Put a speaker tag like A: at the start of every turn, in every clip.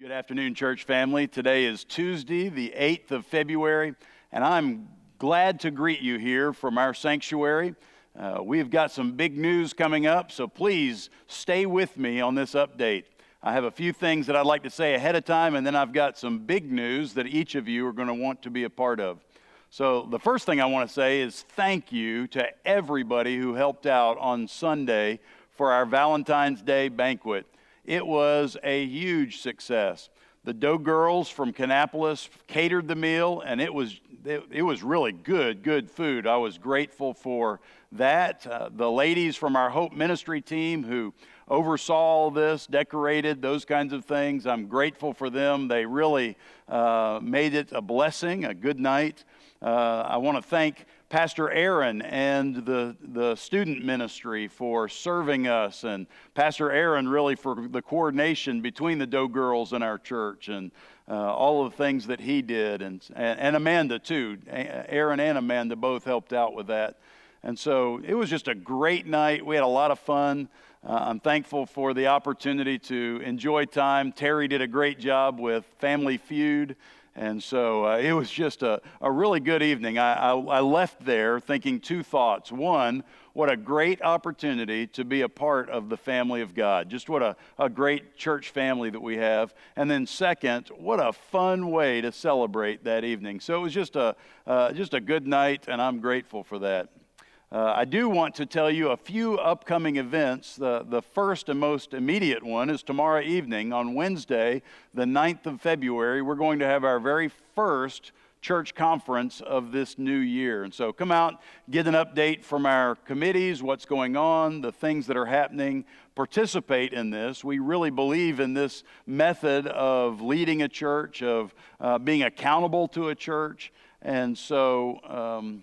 A: Good afternoon, church family. Today is Tuesday, the 8th of February, and I'm glad to greet you here from our sanctuary. We've got some big news coming up, so please stay with me on this update. I have a few things that I'd like to say ahead of time, and then I've got some big news that each of you are going to want to be a part of. So the first thing I want to say is thank you to everybody who helped out on Sunday for our Valentines Day Banquet. It was a huge success. The Doe girls from Kannapolis catered the meal, and it was really good food. I was grateful for that. The ladies from our Hope Ministry team who oversaw all this, decorated, those kinds of things, I'm grateful for them. They really made it a blessing, a good night. I want to thank Pastor Aaron and the student ministry for serving us, and Pastor Aaron really for the coordination between the Doe girls and our church, and all of the things that he did, and Amanda too. Aaron and Amanda both helped out with that. And so it was just a great night. We had a lot of fun. I'm thankful for the opportunity to enjoy time. Terry did a great job with Family Feud. And so it was just a really good evening. I left there thinking two thoughts. One, what a great opportunity to be a part of the family of God. Just what a great church family that we have. And then second, what a fun way to celebrate that evening. So it was just a good night, and I'm grateful for that. I do want to tell you a few upcoming events. The first and most immediate one is tomorrow evening on Wednesday, the 9th of February. We're going to have our very first church conference of this new year. And so come out, get an update from our committees, what's going on, the things that are happening. Participate in this. We really believe in this method of leading a church, of being accountable to a church. And so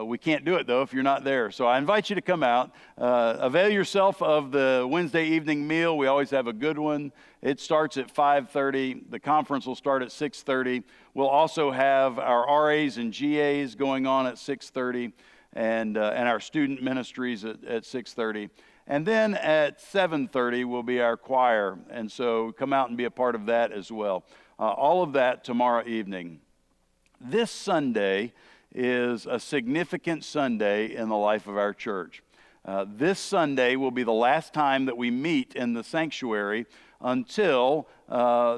A: we can't do it, though, if you're not there. So I invite you to come out. Avail yourself of the Wednesday evening meal. We always have a good one. It starts at 5:30. The conference will start at 6:30. We'll also have our RAs and GAs going on at 6:30, and our student ministries at 6:30. And then at 7:30 will be our choir. And so come out and be a part of that as well. All of that tomorrow evening. This Sunday is a significant Sunday in the life of our church. This Sunday will be the last time that we meet in the sanctuary until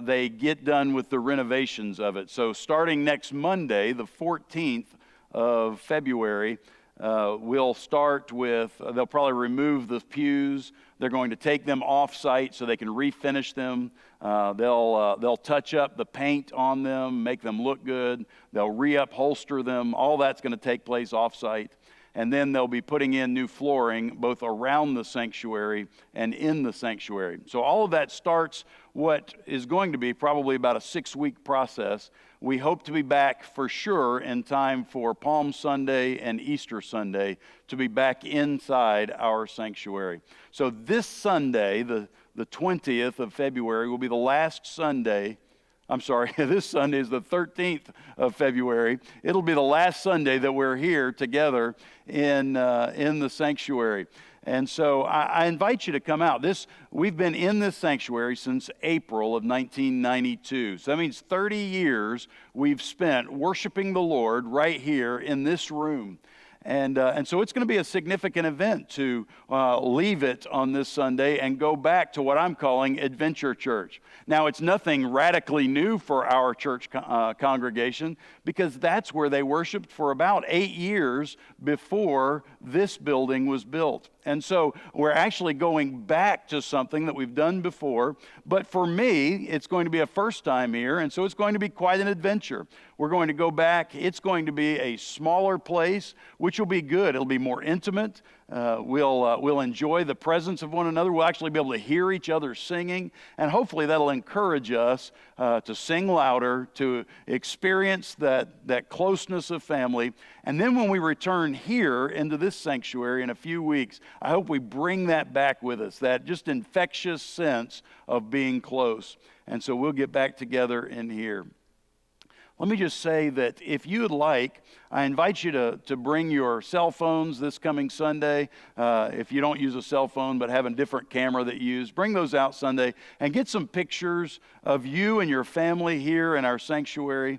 A: they get done with the renovations of it. So starting next Monday, the 14th of February, we'll start with, they'll probably remove the pews. They're going to take them off-site so they can refinish them. They'll touch up the paint on them, make them look good. They'll reupholster them. All that's going to take place off-site. And then they'll be putting in new flooring both around the sanctuary and in the sanctuary. So all of that starts what is going to be probably about a 6-week process. We hope to be back for sure in time for Palm Sunday and Easter Sunday to be back inside our sanctuary. So this Sunday, the 20th of February, will be the last Sunday. I'm sorry, this Sunday is the 13th of February. It'll be the last Sunday that we're here together in the sanctuary. And so I invite you to come out. We've been in this sanctuary since April of 1992. So that means 30 years we've spent worshiping the Lord right here in this room. And so it's going to be a significant event to leave it on this Sunday and go back to what I'm calling Adventure Church. Now, it's nothing radically new for our church congregation because that's where they worshiped for about 8 years before this building was built. And so we're actually going back to something that we've done before. But for me, it's going to be a first time here, and so it's going to be quite an adventure. We're going to go back. It's going to be a smaller place, which will be good. It'll be more intimate. We'll enjoy the presence of one another. We'll actually be able to hear each other singing, and hopefully that'll encourage us to sing louder, to experience that closeness of family. And then when we return here into this sanctuary in a few weeks, I hope we bring that back with us, that just infectious sense of being close. And so we'll get back together in here. Let me just say that if you would like, I invite you to bring your cell phones this coming Sunday. If you don't use a cell phone but have a different camera that you use, bring those out Sunday and get some pictures of you and your family here in our sanctuary,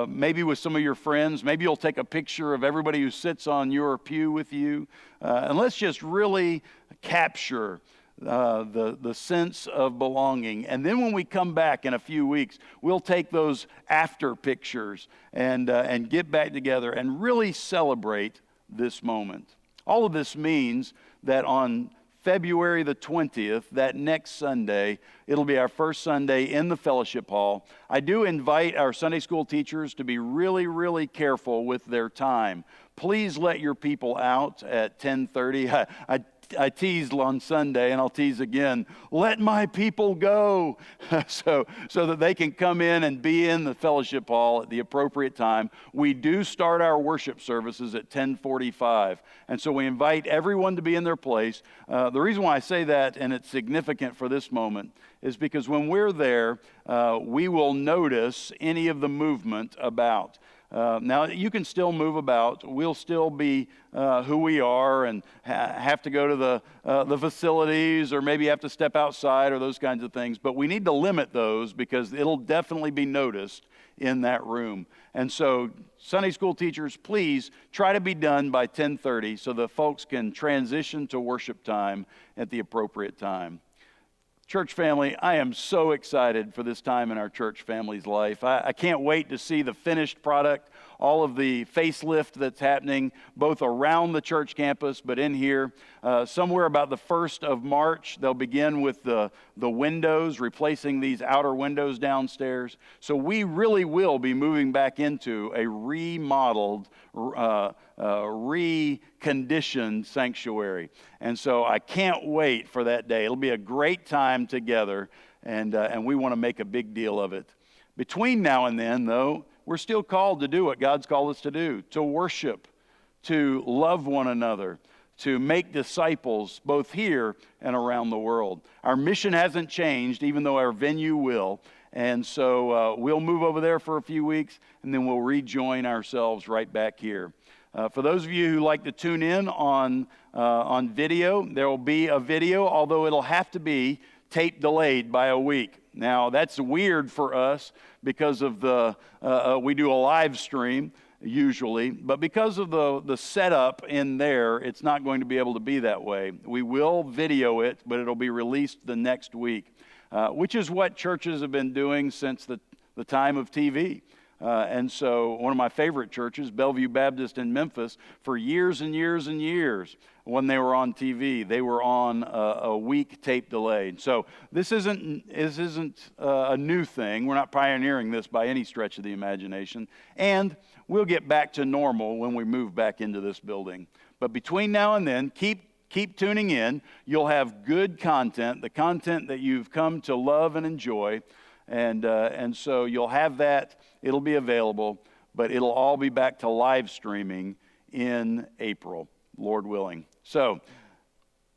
A: maybe with some of your friends. Maybe you'll take a picture of everybody who sits on your pew with you. And let's just really capture the sense of belonging. And then when we come back in a few weeks, we'll take those after pictures and get back together and really celebrate this moment. All of this means that on February the 20th, that next Sunday, it'll be our first Sunday in the fellowship hall. I do invite our Sunday school teachers to be really, really careful with their time. Please let your people out at 10:30. I teased on Sunday, and I'll tease again, let my people go, so that they can come in and be in the fellowship hall at the appropriate time. We do start our worship services at 10:45, and so we invite everyone to be in their place. The reason why I say that, and it's significant for this moment, is because when we're there, we will notice any of the movement about. Now, you can still move about. We'll still be who we are and have to go to the facilities, or maybe have to step outside, or those kinds of things. But we need to limit those because it'll definitely be noticed in that room. And so, Sunday school teachers, please try to be done by 10:30 so the folks can transition to worship time at the appropriate time. Church family, I am so excited for this time in our church family's life. I can't wait to see the finished product, all of the facelift that's happening both around the church campus, but in here. Somewhere about the 1st of March, they'll begin with the windows, replacing these outer windows downstairs. So we really will be moving back into a remodeled, reconditioned sanctuary. And so I can't wait for that day. It'll be a great time together, and we want to make a big deal of it. Between now and then, though, we're still called to do what God's called us to do, to worship, to love one another, to make disciples both here and around the world. Our mission hasn't changed, even though our venue will. And so we'll move over there for a few weeks, and then we'll rejoin ourselves right back here. For those of you who like to tune in on video, there will be a video, although it'll have to be tape delayed by a week. Now, that's weird for us because of we do a live stream usually, but because of the setup in there, it's not going to be able to be that way. We will video it, but it'll be released the next week, which is what churches have been doing since the time of TV. And so one of my favorite churches, Bellevue Baptist in Memphis, for years and years and years, when they were on TV, they were on a week tape delay. So this isn't a new thing. We're not pioneering this by any stretch of the imagination. And we'll get back to normal when we move back into this building. But between now and then, keep tuning in. You'll have good content, the content that you've come to love and enjoy. And so you'll have that. It'll be available, but it'll all be back to live streaming in April, Lord willing. So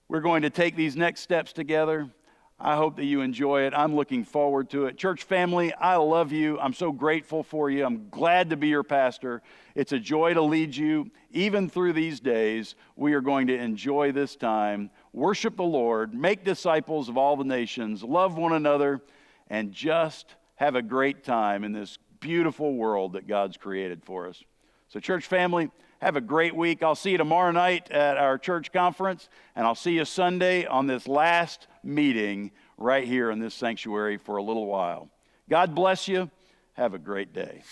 A: we're going to take these next steps together. I hope that you enjoy it. I'm looking forward to it. Church family, I love you. I'm so grateful for you. I'm glad to be your pastor. It's a joy to lead you. Even through these days, we are going to enjoy this time, worship the Lord, make disciples of all the nations, love one another, and just have a great time in this beautiful world that God's created for us. So church family, have a great week. I'll see you tomorrow night at our church conference, and I'll see you Sunday on this last meeting right here in this sanctuary for a little while. God bless you. Have a great day.